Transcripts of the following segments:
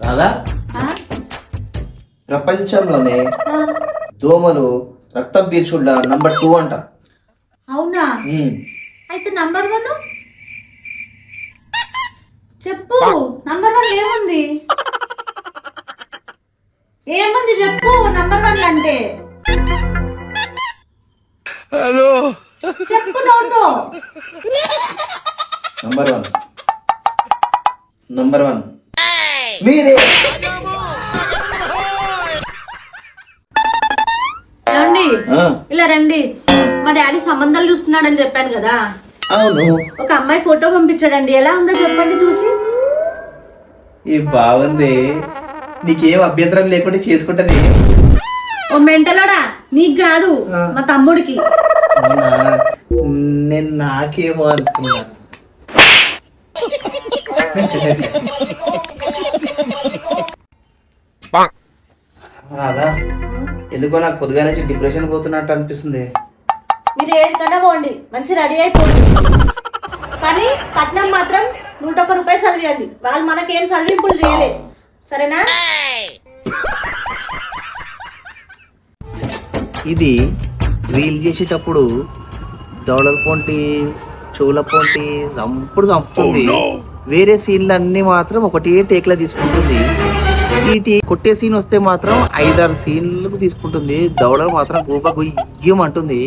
అలా ప్రపంచంలోనే దోమలు రక్తం పీల్చుండా నంబర్ 2 అంట. అవునా? అయితే నంబర్ 1 చెప్పు. నంబర్ 1 ఏముంది? ఏముంది చెప్పు. నంబర్ 1 అంటే హలో చెప్పు నోతో. నంబర్ 1 మీరే. రండి, ఇలా రండి. మా డాడీ సంబంధాలు చూస్తున్నాడని చెప్పాను కదా. అవును. ఒక అమ్మాయి ఫోటో పంపించాడండి. ఎలా ఉందో చెప్పండి చూసి. బాగుంది. నీకేం అభ్యంతరం లేకుండా చేసుకుంటానే. ఓ మెంటలోడా, నీకు కాదు మా తమ్ముడికి. నేను నాకేమో అనుకున్నా. రాదా, ఎందుకో నాకు పొద్దుగా నుంచి డిప్రెషన్ పోతున్నట్టు అనిపిస్తుంది. మీరు ఏడుకన్నా పోండి, మంచి రెడీ అయిపోండి. కానీ కట్నం మాత్రం 101 రూపాయలు చదివండి. వాళ్ళు మనకేం చదివింపులు చేయలేదు, సరేనా? ఇది రీల్ చేసేటప్పుడు దౌడల పొంటి చెవుల పొంటి చంపుతుంది. వేరే సీన్లు అన్ని మాత్రం ఒకటే టేక్లా తీసుకుంటుంది. కొట్టే సీన్ వస్తే మాత్రం 5-6 సీన్లకు తీసుకుంటుంది. దౌడలు మాత్రం గూప గుయ్యం అంటుంది.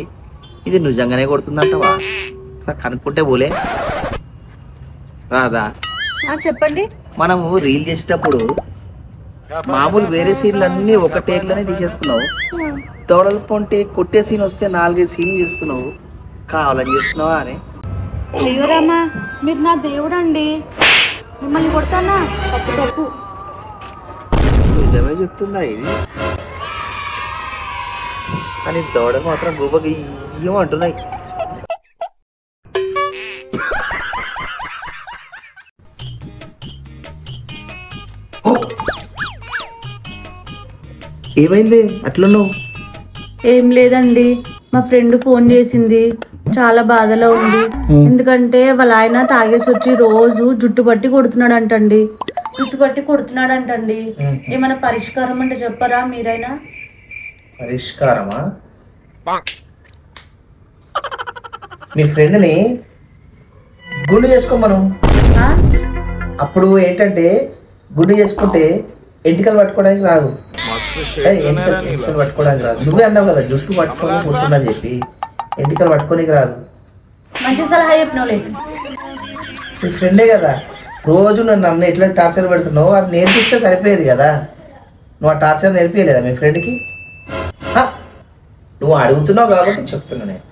ఇది నిజంగానే కొడుతుందంటవా? సార్ కనుక్కుంటే పోలే. రాదా, చెప్పండి. మనము రీల్ చేసేటప్పుడు మామూలు వేరే సీన్లు అన్ని ఒక టేక్లోనే తీసేస్తున్నావు. దౌడల పొంటి కొట్టే సీన్ వస్తే 4-5 సీన్లు చేస్తున్నావు. కావాలని చేస్తున్నావా అని? అయ్యో రామా, మీరు నా దేవుడు అండి. మిమ్మల్ని కొడతానా? తప్పు. నిజమే చెప్తుందా ఇది? కానీ దౌడలు మాత్రం గూప గుయ్యం అంటున్నాయి. ఏమైంది అట్లున్నావు? ఏం లేదండి, మా ఫ్రెండ్ ఫోన్ చేసింది. చాలా బాధలో ఉంది. ఎందుకంటే వాళ్ళ ఆయన తాగేసి వచ్చి రోజు జుట్టు పట్టి కొడుతున్నాడంటండి. ఏమైనా పరిష్కారం అంటే చెప్పరా మీరైనా? పరిష్కారమా? మీ ఫ్రెండ్ని గుండు చేసుకోమను. అప్పుడు ఏంటంటే గుండు చేసుకుంటే ఎంటికలు పట్టుకోవడానికి రాదు. ఎంటికలు పట్టుకోవడానికి రాదు. నువ్వే అన్నావు కదా జుట్టు పట్టుకొని కూర్చుందని చెప్పి. ఎంటికలు పట్టుకోనికి రాదు. మంచి సలహా చెప్పినోలే. మీ ఫ్రెండే కదా, రోజు నన్ను ఎట్లా టార్చర్ పెడుతున్నావు అది నేర్పిస్తే సరిపోయేది కదా. నువ్వు ఆ టార్చర్ నేర్పించలేదా మీ ఫ్రెండ్కి? నువ్వు అడుగుతున్నావు కాబట్టి చెప్తున్నా నేను.